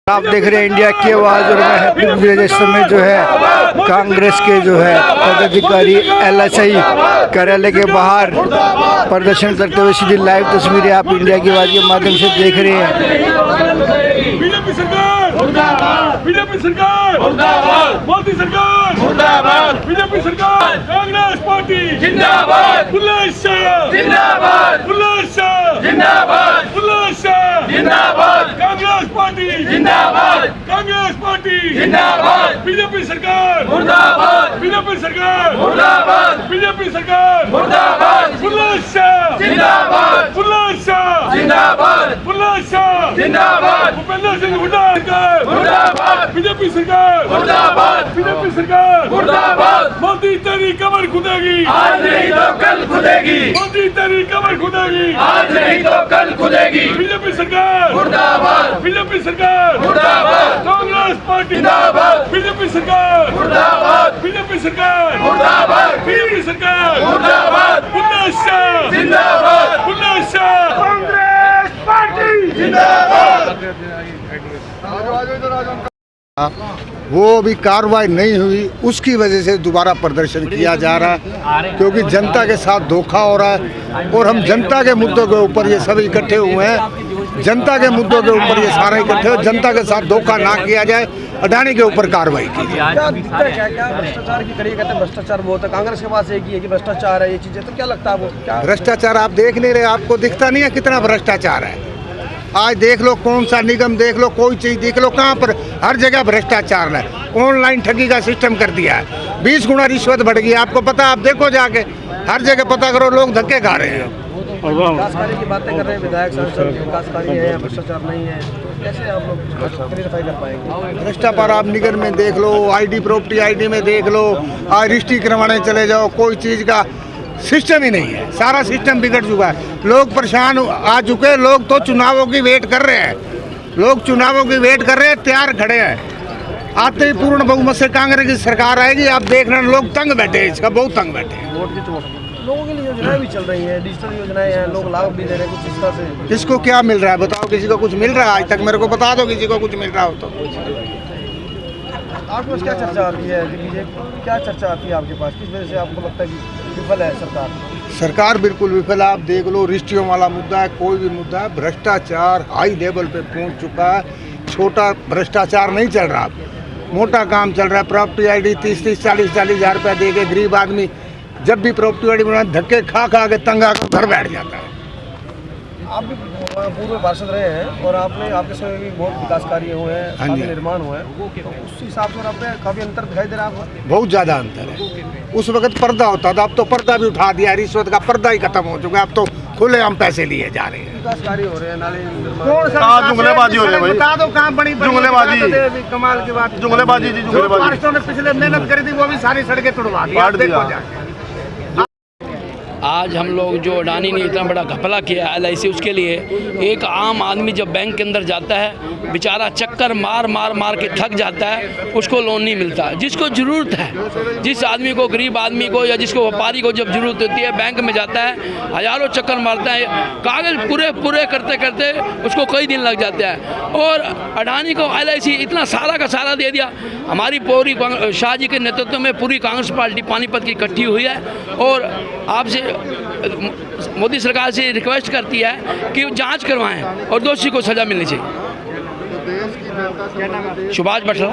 आप देख रहे हैं इंडिया की आवाज़ और मैं हैप्पी विलेज में जो है कांग्रेस के जो है पदाधिकारी LSI कार्यालय के बाहर प्रदर्शन करते हुए सीधी लाइव तस्वीरें आप इंडिया की आवाज़ के माध्यम से देख रहे हैं। बीजेपी सरकार मुर्दाबाद, बीजेपी सरकार मुर्दाबाद, मोदी सरकार मुर्दाबाद, बीजेपी सरकार, कांग्रेस पार्टी जिंदाबाद, बुल्ले शाह जिंदाबाद, बुल्ले शाह जिंदाबाद, बुल्ले शाह जिंदाबाद, कांग्रेस पार्टी जिंदाबाद, कांग्रेस पार्टी जिंदाबाद, बीजेपी सरकार मुर्दाबाद, बीजेपी सरकार मुर्दाबाद, बीजेपी सरकार मुर्दाबाद, बुल्ले शाह जिंदाबाद, बुल्ले शाह जिंदाबाद, बुल्ले शाह जिंदाबाद, भूपेंद्र सिंह हुड्डा सरकार मुर्दाबाद, बीजेपी सरकार मुर्दाबाद, बीजेपी सरकार मुर्दाबाद, मोदी तेरी कमर खुदेगी आज नहीं तो कल खुदेगी, मोदी तेरी कमर खुदेगी आज नहीं तो कल खुदेगी, बीजेपी सरकार मुर्दाबाद, बीजेपी सरकार मुर्दाबाद, कांग्रेस पार्टी जिंदाबाद, बीजेपी सरकार मुर्दाबाद, बीजेपी सरकार मुर्दाबाद, बीजेपी सरकार मुर्दाबाद, बुल्ले शाह जिंदाबाद, बुल्ले शाह, कांग्रेस पार्टी जिंदाबाद। वो अभी कार्रवाई नहीं हुई, उसकी वजह से दोबारा प्रदर्शन किया जा रहा है क्योंकि जनता के साथ धोखा हो रहा है और हम जनता के मुद्दों के ऊपर ये सब इकट्ठे हुए हैं। जनता के मुद्दों के ऊपर ये सारे इकट्ठे हो, जनता के साथ धोखा ना किया जाए, अडानी के ऊपर कार्रवाई की जाए। क्या भ्रष्टाचार की कड़ी कहते हैं, भ्रष्टाचार बहुत है, कांग्रेस के पास एक ही है कि भ्रष्टाचार है, ये चीजें तो क्या लगता है वो क्या भ्रष्टाचार आप देख नहीं रहे, आपको दिखता नहीं है कितना भ्रष्टाचार है। आज देख लो, कौन सा निगम देख लो, कोई चीज़ देख लो, कहाँ पर हर जगह भ्रष्टाचार है। ऑनलाइन ठगी का सिस्टम कर दिया है, 20 गुना रिश्वत बढ़ गई, आपको पता, आप देखो जाके हर जगह पता करो, लोग धक्के खा रहे हैं। विकास कार्य की बातें कर रहे हैं विधायक सांसद, विकास कार्य है, भ्रष्टाचार नहीं है, कैसे आप लोग क्लियरफाई कर पाएंगे? भ्रष्टाचार आप निगम में देख लो, ID प्रॉपर्टी ID में देख लो, आज रजिस्ट्री करवाने चले जाओ, कोई चीज़ का सिस्टम ही नहीं है, सारा सिस्टम बिगड़ चुका है। लोग परेशान आ चुके हैं, लोग तो चुनावों की वेट कर रहे हैं, लोग चुनावों की वेट कर रहे हैं, तैयार खड़े हैं। आते ही पूर्ण बहुमत से कांग्रेस की सरकार आएगी, आप देख रहे हैं लोग तंग बैठे हैं, इसका बहुत तंग बैठे हैं। लोगों के लिए योजनाएं भी चल रही हैं, डिजिटल योजनाएं हैं, लोग लाभ भी ले रहे हैं कुछ इस तरह से। किसको क्या मिल रहा है बताओ, किसी को कुछ मिल रहा है? आज तक मेरे को बता दो किसी को कुछ मिल रहा हो तो। आपके पास क्या चर्चा आती है कि बीजेपी क्या चर्चा आती है आपके पास, किस वजह से आपको लगता है कि विफल है सरकार? सरकार बिल्कुल विफल है। आप देख लो, रिश्तियों वाला मुद्दा है, कोई भी मुद्दा है, भ्रष्टाचार हाई लेवल पे पहुंच चुका है। छोटा भ्रष्टाचार नहीं चल रहा, मोटा काम चल रहा है। प्रॉपर्टी ID 30-30, 40-40 हज़ार रुपया दे के गरीब आदमी जब भी प्रॉपर्टी ID बना धक्के खा के तंग आकर घर बैठ जाता है। आप भी पूर्व पार्षद रहे हैं और आपने आपके समय भी बहुत विकास कार्य हुए हैं, काफी निर्माण हुए हैं, तो उस हिसाब से आपने काफी अंतर दिखाई दे रहा है आपको? बहुत ज़्यादा अंतर है। उस वक्त पर्दा होता था, अब तो पर्दा भी उठा दिया, रिश्वत का पर्दा ही खत्म हो चुका है, अब तो खुले हम पैसे लिए जा रहे हैं। विकास कार्य हो रहे हैं, नाले जुमलेबाजी हो रही है भाई, बता दो कहाँ बड़ी जुमलेबाजी, कमाल की बात, जुमलेबाजी जी, जुमलेबाजी ने पिछले मेहनत करी थी वो भी सारी सड़कें तुड़वा दी। आज हम लोग जो अडानी ने इतना बड़ा घपला किया LIC, उसके लिए एक आम आदमी जब बैंक के अंदर जाता है बेचारा चक्कर मार के थक जाता है, उसको लोन नहीं मिलता। जिसको ज़रूरत है, जिस आदमी को, गरीब आदमी को या जिसको व्यापारी को जब ज़रूरत होती है, बैंक में जाता है, हज़ारों चक्कर मारता है, कागज़ पूरे करते उसको कई दिन लग जाते हैं। और अडानी को LIC इतना सारा का सारा दे दिया। हमारी पूरी शाह जी के नेतृत्व में पूरी कांग्रेस पार्टी पानीपत की इकट्ठी हुई है और आपसे मोदी सरकार से रिक्वेस्ट करती है कि जांच करवाएं और दोषी को सजा मिलनी चाहिए। सुभाष बटला।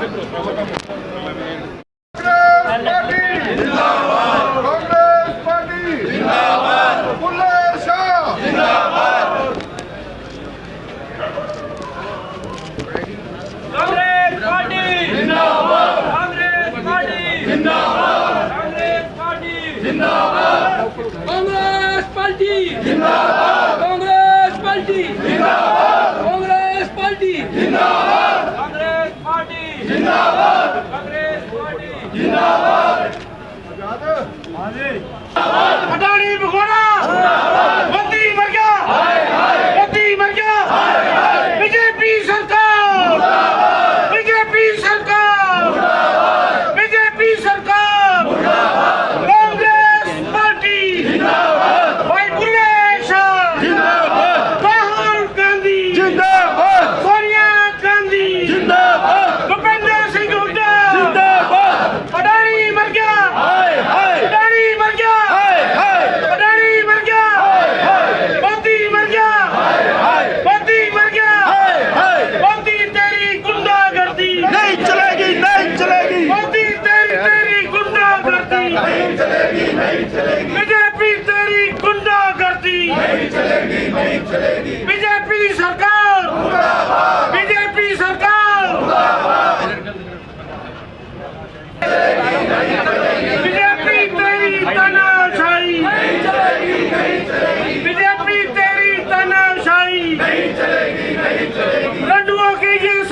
कांग्रेस पार्टी जिंदाबाद, कांग्रेस पार्टी जिंदाबाद, कांग्रेस पार्टी जिंदाबाद, कांग्रेस पार्टी जिंदाबाद, कांग्रेस पार्टी जिंदाबाद। अडानी भगोड़ा, मोदी मर गया, मोदी मर गया, बीजेपी सरकार, बीजेपी सरकार, बीजेपी सरकार, कांग्रेस पार्टी जिंदाबाद, भाई बुल्ले शाह जिंदाबाद, राहुल गांधी जिंदाबाद, सोनिया गांधी जिंदाबाद।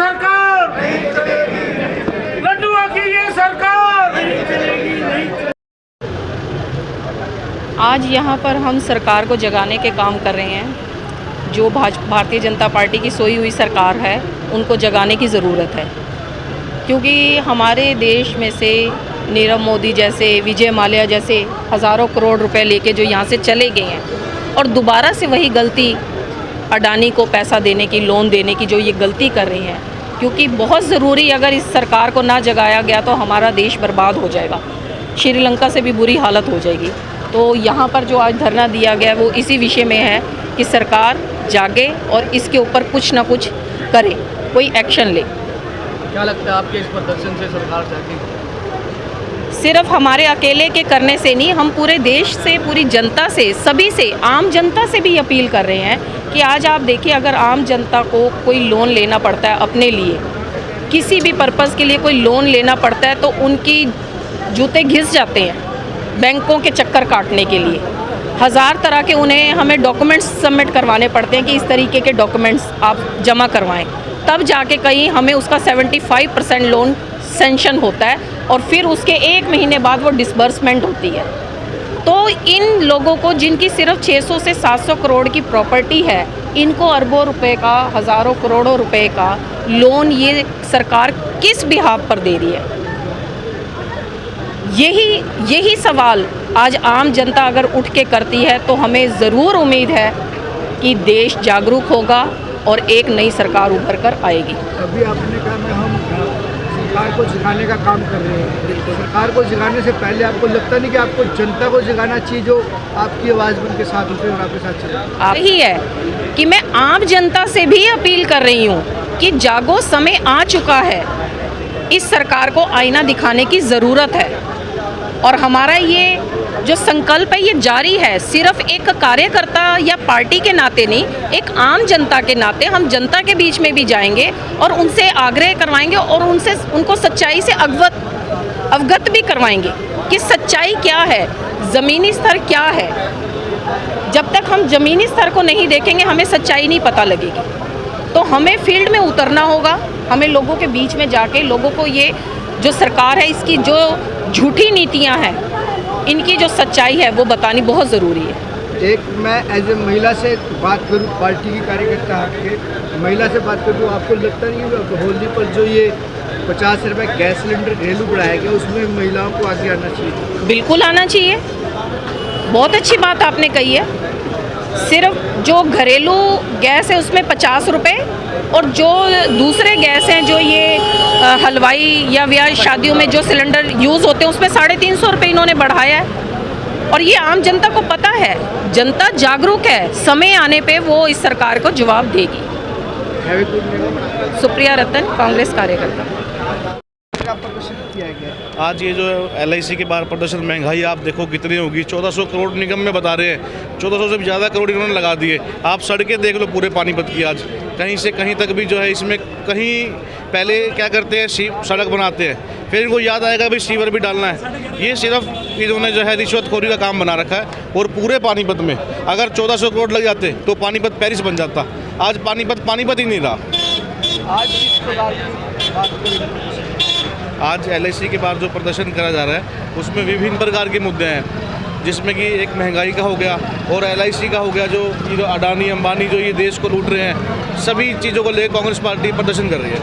सरकार नहीं चलेगी, लड्डुओं की ये सरकार नहीं चलेगी, नहीं चलेगी। आज यहाँ पर हम सरकार को जगाने के काम कर रहे हैं। जो भारतीय जनता पार्टी की सोई हुई सरकार है उनको जगाने की ज़रूरत है, क्योंकि हमारे देश में से नीरव मोदी जैसे, विजय माल्या जैसे हज़ारों करोड़ रुपए लेके जो यहाँ से चले गए हैं और दोबारा से वही गलती अडानी को पैसा देने की, लोन देने की जो ये गलती कर रही हैं, क्योंकि बहुत ज़रूरी, अगर इस सरकार को ना जगाया गया तो हमारा देश बर्बाद हो जाएगा, श्रीलंका से भी बुरी हालत हो जाएगी। तो यहाँ पर जो आज धरना दिया गया वो इसी विषय में है कि सरकार जागे और इसके ऊपर कुछ ना कुछ करे, कोई एक्शन ले। क्या लगता है आपके इस प्रदर्शन से सरकार जाएगी? सिर्फ हमारे अकेले के करने से नहीं, हम पूरे देश से, पूरी जनता से, सभी से, आम जनता से भी अपील कर रहे हैं कि आज आप देखिए, अगर आम जनता को कोई लोन लेना पड़ता है अपने लिए, किसी भी पर्पज़ के लिए कोई लोन लेना पड़ता है तो उनकी जूते घिस जाते हैं बैंकों के चक्कर काटने के लिए। हज़ार तरह के हमें डॉक्यूमेंट्स सबमिट करवाने पड़ते हैं कि इस तरीके के डॉक्यूमेंट्स आप जमा करवाएं, तब जाके कहीं हमें उसका 75% लोन सेंशन होता है और फिर उसके 1 महीने बाद वो डिसबर्समेंट होती है। तो इन लोगों को, जिनकी सिर्फ 600 से 700 करोड़ की प्रॉपर्टी है, इनको अरबों रुपए का, हज़ारों करोड़ों रुपए का लोन ये सरकार किस बिहाफ पर दे रही है? यही सवाल आज आम जनता अगर उठ के करती है तो हमें ज़रूर उम्मीद है कि देश जागरूक होगा और एक नई सरकार उभर कर आएगी। अभी आपने कहा मैं हम सरकार को जगाने का काम कर रहे हैं। सरकार को जगाने से पहले आपको लगता नहीं कि आपको जनता को जगाना चाहिए, जो आपकी आवाज़ बन के साथ उठे और आपके साथ चले? यही है कि मैं आम जनता से भी अपील कर रही हूँ कि जागो, समय आ चुका है, इस सरकार को आईना दिखाने की ज़रूरत है। और हमारा ये जो संकल्प है ये जारी है, सिर्फ एक कार्यकर्ता या पार्टी के नाते नहीं, एक आम जनता के नाते हम जनता के बीच में भी जाएंगे और उनसे आग्रह करवाएंगे और उनको सच्चाई से अवगत भी करवाएंगे कि सच्चाई क्या है, ज़मीनी स्तर क्या है। जब तक हम ज़मीनी स्तर को नहीं देखेंगे हमें सच्चाई नहीं पता लगेगी। तो हमें फील्ड में उतरना होगा, हमें लोगों के बीच में जाके लोगों को ये जो सरकार है, इसकी जो झूठी नीतियां हैं, इनकी जो सच्चाई है वो बतानी बहुत ज़रूरी है। एक मैं एज ए महिला से बात करूं, पार्टी की कार्यकर्ता के महिला से बात करूं, आपको लगता नहीं है होली पर जो ये 50 रुपये गैस सिलेंडर घरेलू बढ़ाया गया उसमें महिलाओं को आगे आना चाहिए? बिल्कुल आना चाहिए, बहुत अच्छी बात आपने कही है। सिर्फ जो घरेलू गैस है उसमें 50 रुपये और जो दूसरे गैस हैं, जो ये हलवाई या ब्याह शादियों में जो सिलेंडर यूज़ होते हैं उसमें 350 रुपये इन्होंने बढ़ाया है। और ये आम जनता को पता है, जनता जागरूक है, समय आने पे वो इस सरकार को जवाब देगी। सुप्रिया रतन, कांग्रेस कार्यकर्ता। आज ये जो LIC के बाहर प्रदर्शन, महंगाई आप देखो कितनी होगी, 1400 करोड़ निगम में बता रहे हैं, 1400 से भी ज़्यादा करोड़ इन्होंने लगा दिए। आप सड़कें देख लो पूरे पानीपत की, आज कहीं से कहीं तक भी जो है, इसमें कहीं पहले क्या करते हैं, सड़क बनाते हैं, फिर इनको याद आएगा भाई सीवर भी डालना है। ये सिर्फ इन्होंने जो है रिश्वतखोरी का काम बना रखा है। और पूरे पानीपत में अगर 1400 करोड़ लग जाते तो पानीपत पेरिस बन जाता। आज पानीपत ही नहीं रहा। आज LIC के बाहर जो प्रदर्शन करा जा रहा है उसमें विभिन्न प्रकार के मुद्दे हैं, जिसमें कि एक महंगाई का हो गया और LIC का हो गया, जो अडानी अंबानी जो ये देश को लूट रहे हैं, सभी चीज़ों को लेकर कांग्रेस पार्टी प्रदर्शन कर रही है।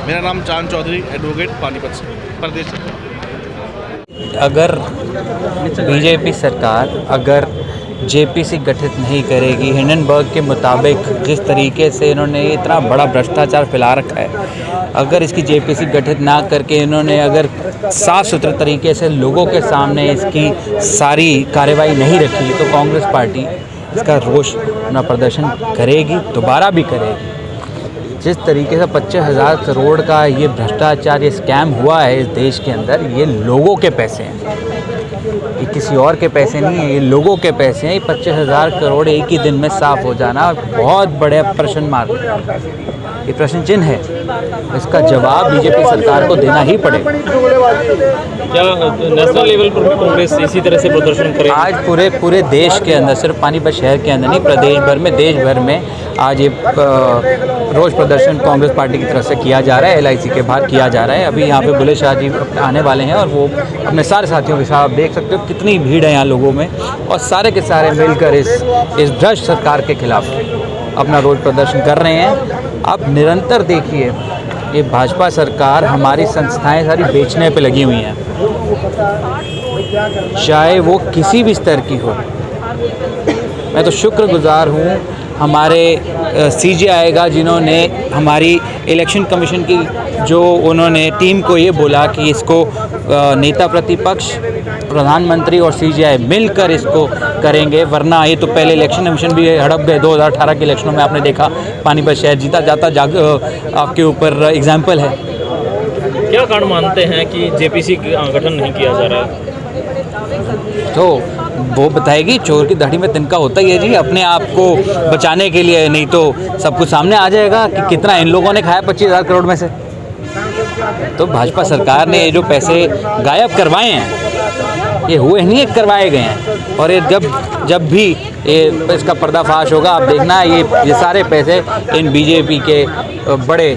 मेरा नाम चांद चौधरी, एडवोकेट, पानीपत से, प्रदेश। अगर बीजेपी सरकार अगर JPC गठित नहीं करेगी, हिंडनबर्ग के मुताबिक जिस तरीके से इन्होंने इतना बड़ा भ्रष्टाचार फैला रखा है, अगर इसकी JPC गठित ना करके इन्होंने अगर साफ सुथरे तरीके से लोगों के सामने इसकी सारी कार्रवाई नहीं रखी, तो कांग्रेस पार्टी इसका रोष अपना प्रदर्शन करेगी, दोबारा भी करेगी। जिस तरीके से 25,000 करोड़ का ये भ्रष्टाचार, ये स्कैम हुआ है इस देश के अंदर, ये लोगों के पैसे हैं, ये किसी और के पैसे नहीं हैं, ये लोगों के पैसे हैं। ये 25,000 करोड़ एक ही दिन में साफ हो जाना बहुत बड़े प्रश्न मार्क, ये प्रश्न चिन्ह है। इसका जवाब बीजेपी सरकार को देना ही पड़ेगा। क्या नेशनल लेवल पर कांग्रेस इसी तरह से प्रदर्शन करे? आज पूरे देश के अंदर, सिर्फ पानीपत शहर के अंदर नहीं, प्रदेश भर में, देश भर में आज ये रोष प्रदर्शन कांग्रेस पार्टी की तरफ से किया जा रहा है, LIC के बाहर किया जा रहा है। अभी यहाँ पे बुल्ले शाह जी आने वाले हैं और वो अपने सारे साथियों के साथ, आप देख सकते हो कितनी भीड़ है यहाँ लोगों में, और सारे के सारे मिलकर इस भ्रष्ट सरकार के खिलाफ अपना रोष प्रदर्शन कर रहे हैं। आप निरंतर देखिए, ये भाजपा सरकार हमारी संस्थाएं सारी बेचने पे लगी हुई हैं, चाहे वो किसी भी स्तर की हो। मैं तो शुक्रगुजार हूँ हमारे CJ आएगा जिन्होंने हमारी इलेक्शन कमीशन की जो उन्होंने टीम को ये बोला कि इसको नेता प्रतिपक्ष, प्रधानमंत्री और CJ मिलकर इसको करेंगे, वरना ये तो पहले इलेक्शन कमीशन भी हड़प गए। 2018 के इलेक्शनों में आपने देखा पानीपत शहर जीता जाता आपके ऊपर एग्जाम्पल है। क्या कारण मानते हैं कि JPC गठन नहीं किया जा रहा है? तो वो बताएगी, चोर की दाढ़ी में तिनका होता ही है जी, अपने आप को बचाने के लिए, नहीं तो सब कुछ सामने आ जाएगा कि कितना इन लोगों ने खाया 25,000 करोड़ में से। तो भाजपा सरकार ने ये जो पैसे गायब करवाए हैं, ये हुए नहीं, करवाए गए हैं। और ये जब भी इसका पर्दाफाश होगा, आप देखना ये सारे पैसे इन BJP के बड़े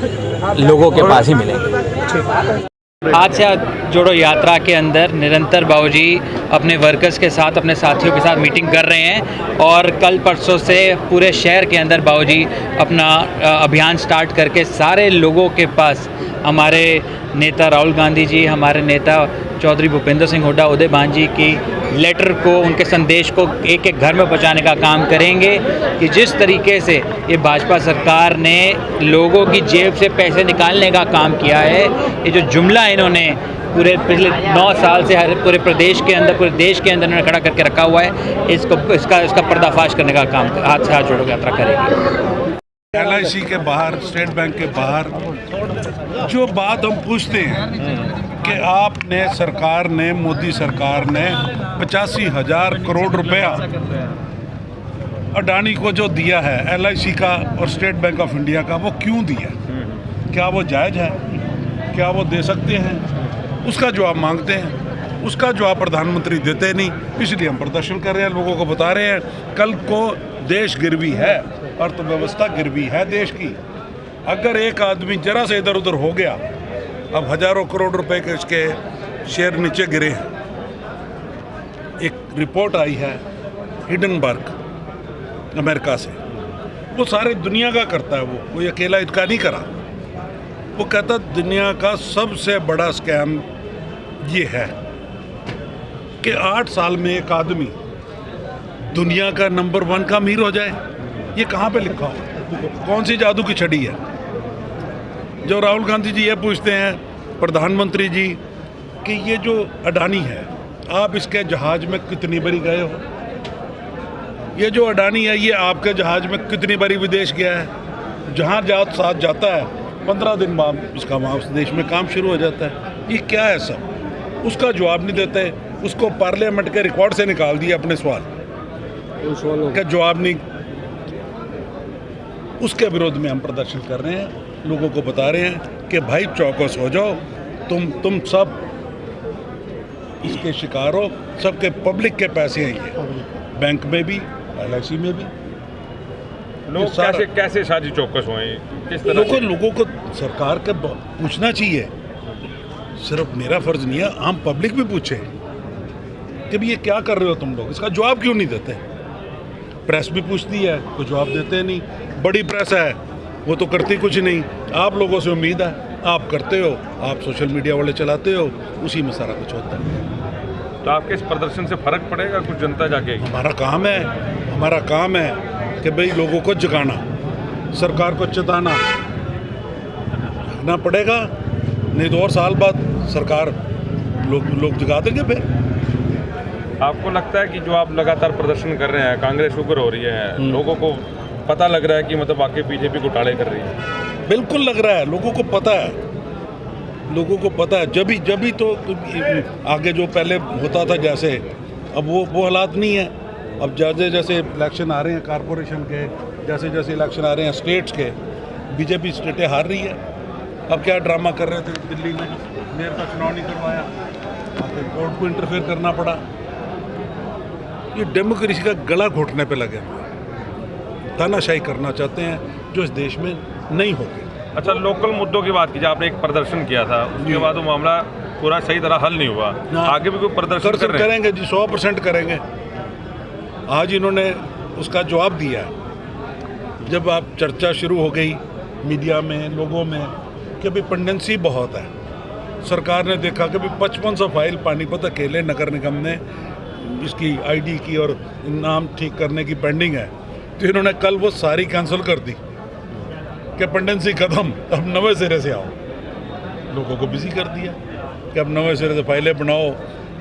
लोगों के पास ही मिलेंगे। आज से जोड़ो यात्रा के अंदर निरंतर बाबूजी अपने वर्कर्स के साथ, अपने साथियों के साथ मीटिंग कर रहे हैं, और कल परसों से पूरे शहर के अंदर बाबूजी अपना अभियान स्टार्ट करके सारे लोगों के पास हमारे नेता राहुल गांधी जी, हमारे नेता चौधरी भूपेंद्र सिंह हुड्डा, उदय भान जी की लेटर को, उनके संदेश को एक एक घर में पहुंचाने का काम करेंगे कि जिस तरीके से ये भाजपा सरकार ने लोगों की जेब से पैसे निकालने का काम किया है, ये जो जुमला इन्होंने पूरे पिछले 9 साल से पूरे प्रदेश के अंदर, पूरे देश के अंदर इन्होंने खड़ा करके रखा हुआ है, इसका पर्दाफाश करने का काम हाथ से हाथ जोड़ो यात्रा करेंगे। LIC के बाहर, स्टेट बैंक के बाहर जो बात हम पूछते हैं कि आपने, सरकार ने, मोदी सरकार ने 85,000 करोड़ रुपया अडानी को जो दिया है, LIC का और स्टेट बैंक ऑफ इंडिया का, वो क्यों दिया? क्या वो जायज़ है? क्या वो दे सकते हैं? उसका जवाब मांगते हैं। उसका जवाब प्रधानमंत्री देते नहीं, इसलिए हम प्रदर्शन कर रहे हैं, लोगों को बता रहे हैं कल को देश गिरवी है, अर्थव्यवस्था गिरवी है देश की। अगर एक आदमी जरा से इधर उधर हो गया, अब हजारों करोड़ रुपए के इसके शेयर नीचे गिरे हैं। एक रिपोर्ट आई है हिडनबर्ग अमेरिका से, वो सारे दुनिया का करता है, वो कोई अकेला इसका नहीं करा। वो कहता दुनिया का सबसे बड़ा स्कैम ये है कि 8 साल में एक आदमी दुनिया का नंबर 1 का अमीर हो जाए। ये कहाँ पे लिखा हो? कौन सी जादू की छड़ी है? जो राहुल गांधी जी ये पूछते हैं प्रधानमंत्री जी कि ये जो अडानी है, आप इसके जहाज में कितनी बारी गए हो? ये जो अडानी है, ये आपके जहाज में कितनी बारी विदेश गया है? जहाँ साथ जाता है 15 दिन बाद उसका वहाँ उस देश में काम शुरू हो जाता है। ये क्या है सब? उसका जवाब नहीं देते। उसको पार्लियामेंट के रिकॉर्ड से निकाल दिया अपने सवाल का जवाब नहीं। उसके विरोध में हम प्रदर्शन कर रहे हैं, लोगों को बता रहे हैं कि भाई चौकस हो जाओ, तुम सब इसके शिकार हो। सबके पब्लिक के पैसे हैं ये, बैंक में भी, LIC में भी। लोग कैसे शादी चौकस हुए? किस तरह? लोगों को सरकार का पूछना चाहिए। सिर्फ मेरा फर्ज नहीं है, आम पब्लिक भी पूछे कि भाई ये क्या कर रहे हो तुम लोग, इसका जवाब क्यों नहीं देते? प्रेस भी पूछती है, कोई जवाब देते नहीं। बड़ी प्रेस है, वो तो करती कुछ नहीं। आप लोगों से उम्मीद है, आप करते हो, आप सोशल मीडिया वाले चलाते हो, उसी में सारा कुछ होता है। तो आपके इस प्रदर्शन से फर्क पड़ेगा कुछ? जनता जाके हमारा काम है कि भाई लोगों को जगाना, सरकार को चेताना पड़ेगा, नहीं तो और साल बाद सरकार लोग जगा देंगे। फिर आपको लगता है कि जो आप लगातार प्रदर्शन कर रहे हैं, कांग्रेस ऊपर हो रही है, लोगों को पता लग रहा है कि मतलब वाकई BJP घोटाले कर रही है? बिल्कुल लग रहा है, लोगों को पता है। जब भी तो आगे जो पहले होता था जैसे, अब वो हालात नहीं है। अब जैसे इलेक्शन आ रहे हैं कारपोरेशन के, जैसे इलेक्शन आ रहे हैं स्टेट्स के, BJP स्टेटें हार रही है। अब क्या ड्रामा कर रहे थे दिल्ली में, मेयर का चुनाव नहीं करवाया, कोर्ट को इंटरफेयर करना पड़ा। ये डेमोक्रेसी का गला घोटने पे लगे, तानाशाही करना चाहते हैं, जो इस देश में नहीं होगी। अच्छा, लोकल मुद्दों की बात कीजिए, आपने एक प्रदर्शन किया था, उसके बाद वो मामला पूरा सही तरह हल नहीं हुआ, आगे भी कोई प्रदर्शन कर रहे हैं? करेंगे जी, 100% करेंगे। आज इन्होंने उसका जवाब दिया। जब आप चर्चा शुरू हो गई मीडिया में, लोगों में, कि अभी पेंडेंसी बहुत है, सरकार ने देखा कि अभी 5500 फाइल पानीपत अकेले नगर निगम ने इसकी आईडी की और नाम ठीक करने की पेंडिंग है, तो इन्होंने कल वो सारी कैंसिल कर दी कि पेंडेंसी खत्म, अब नवे सिरे से आओ। लोगों को बिजी कर दिया कि अब नवे सिरे से फाइलें बनाओ,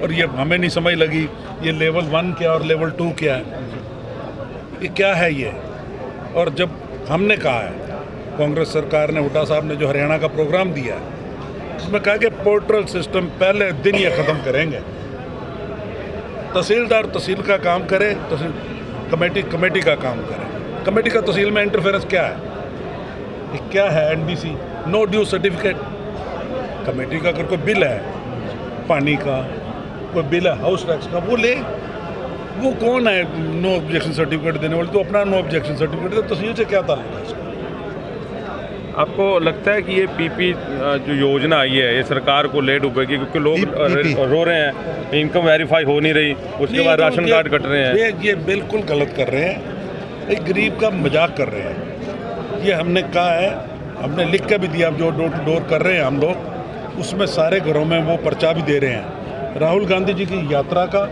और ये हमें नहीं समझ लगी ये लेवल 1 क्या और लेवल 2 क्या है, ये क्या है ये। और जब हमने कहा है, कांग्रेस सरकार ने, हुड्डा साहब ने जो हरियाणा का प्रोग्राम दिया है, उसमें कहा कि पोर्टल सिस्टम पहले दिन ये ख़त्म करेंगे। तहसीलदार तहसील का काम करे, कमेटी का काम करे। कमेटी का तहसील में इंटरफेरेंस क्या है? ये क्या है? NDC, no due certificate. Committee का अगर कोई बिल है पानी का, कोई बिल है हाउस टैक्स का, वो ले। वो कौन है नो ऑब्जेक्शन सर्टिफिकेट देने वाले? तो अपना नो ऑब्जेक्शन सर्टिफिकेट दे। तहसील से क्या ताल्लुक है इसका? आपको लगता है कि ये पीपी जो योजना आई है, ये सरकार को ले डूबेगी? क्योंकि लोग रो रहे हैं, इनकम वेरीफाई हो नहीं रही, उसके बाद राशन कार्ड कट रहे हैं। ये बिल्कुल गलत कर रहे हैं, एक गरीब का मजाक कर रहे हैं। ये हमने कहा है, हमने लिख के भी दिया, जो डोर टू डोर कर रहे हैं हम लोग, उसमें सारे घरों में वो पर्चा भी दे रहे हैं। राहुल गांधी जी की यात्रा का,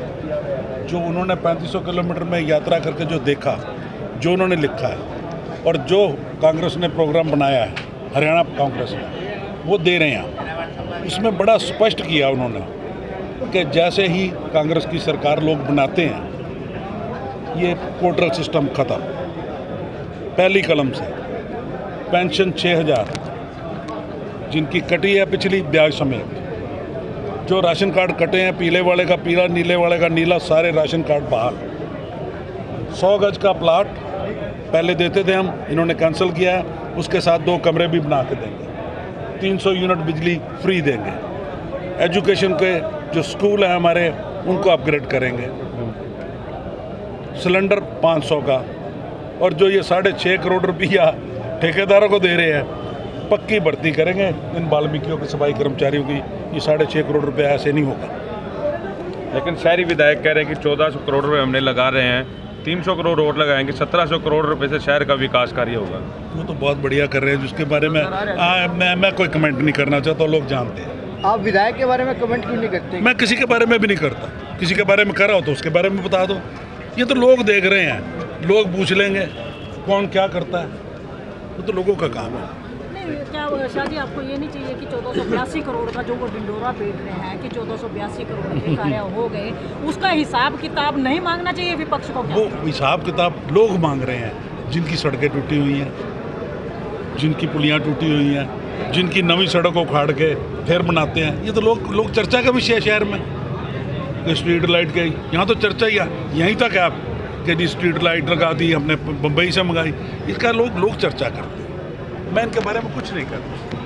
जो उन्होंने 3500 किलोमीटर में यात्रा करके जो देखा, जो उन्होंने लिखा है, और जो कांग्रेस ने प्रोग्राम बनाया है, हरियाणा कांग्रेस ने, वो दे रहे हैं। उसमें बड़ा स्पष्ट किया उन्होंने कि जैसे ही कांग्रेस की सरकार लोग बनाते हैं, ये पोर्टल सिस्टम ख़त्म, पहली कलम से। पेंशन 6000 जिनकी कटी है पिछली ब्याज समेत, जो राशन कार्ड कटे हैं, पीले वाले का पीला, नीले वाले का नीला, सारे राशन कार्ड बाहर। 100 गज का प्लाट पहले देते थे हम, इन्होंने कैंसिल किया है, उसके साथ 2 कमरे भी बना के देंगे। 300 यूनिट बिजली फ्री देंगे। एजुकेशन के जो स्कूल हैं हमारे, उनको अपग्रेड करेंगे। सिलेंडर 500 का, और जो ये 6.5 करोड़ रुपया ठेकेदारों को दे रहे हैं, पक्की भर्ती करेंगे इन वाल्मीकियों के सफाई कर्मचारियों की। ये 6.5 करोड़ रुपया ऐसे नहीं होगा। लेकिन शहरी विधायक कह रहे हैं कि 1400 करोड़ रुपए हमने लगा रहे हैं, 300 करोड़ और लगाएंगे, 1700 करोड़ रुपए से शहर का विकास कार्य होगा। वो तो बहुत बढ़िया कर रहे हैं, जिसके बारे में मैं कोई कमेंट नहीं करना चाहता, लोग जानते हैं। आप विधायक के बारे में कमेंट क्यों नहीं करते? मैं किसी के बारे में भी नहीं करता, किसी के बारे में कर रहा हो तो उसके बारे में बता दो। ये तो लोग देख रहे हैं, लोग पूछ लेंगे कौन क्या करता है, वो तो लोगों का काम है। क्या शादी आपको ये नहीं चाहिए कि 1482 करोड़ का जो वो ढिंडोरा पीट रहे हैं कि 1482 करोड़ के कार्य हो गए, उसका हिसाब किताब नहीं मांगना चाहिए विपक्ष को? वो हिसाब किताब लोग मांग रहे हैं, जिनकी सड़कें टूटी हुई हैं, जिनकी पुलियाँ टूटी हुई हैं, जिनकी नवी सड़कों उखाड़ के फिर बनाते हैं। ये तो लोग चर्चा का विषय है शहर में। स्ट्रीट लाइट के यहाँ तो चर्चा ही यहीं तक है आप कि जी स्ट्रीट लाइट लगा दी हमने, बम्बई से मंगाई। इसका लोग चर्चा करते हैं, मैं इनके बारे में कुछ नहीं करता।